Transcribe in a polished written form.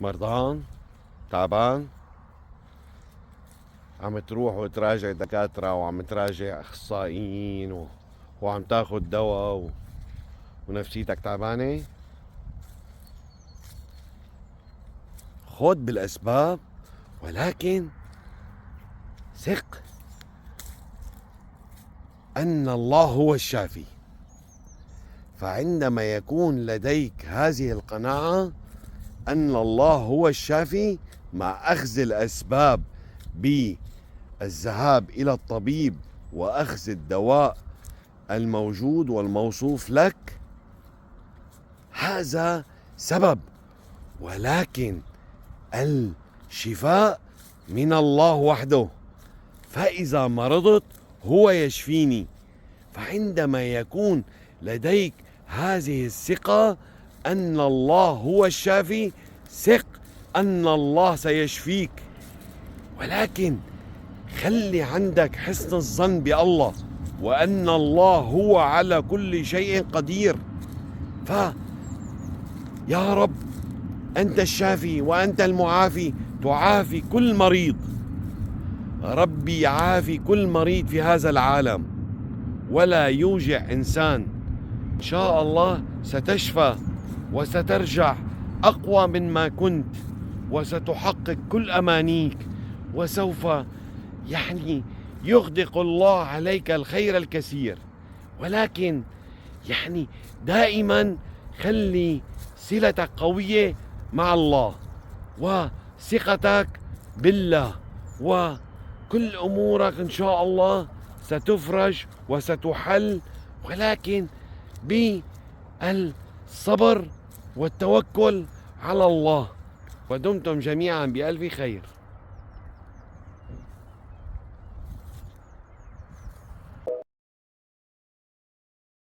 مرضان تعبان، عم تروح وتراجع دكاترة وعم تراجع أخصائيين وعم تاخد دواء ونفسيتك تعبانة، خد بالأسباب ولكن ثق أن الله هو الشافي. فعندما يكون لديك هذه القناعة أن الله هو الشافي مع أخذ الأسباب بالذهاب إلى الطبيب وأخذ الدواء الموجود والموصوف لك، هذا سبب، ولكن الشفاء من الله وحده. فإذا مرضت هو يشفيني. فعندما يكون لديك هذه الثقة أن الله هو الشافي، ثق أن الله سيشفيك، ولكن خلي عندك حسن الظن بالله وأن الله هو على كل شيء قدير. يا رب أنت الشافي وأنت المعافي، تعافي كل مريض. ربي عافي كل مريض في هذا العالم ولا يوجع إنسان. إن شاء الله ستشفى وسترجع أقوى مما كنت، وستحقق كل أمانيك، وسوف يغدق الله عليك الخير الكثير. ولكن دائما خلي صلتك قوية مع الله وثقتك بالله، وكل أمورك إن شاء الله ستفرج وستحل، ولكن بالصبر والتوكل على الله. ودمتم جميعا بألف خير.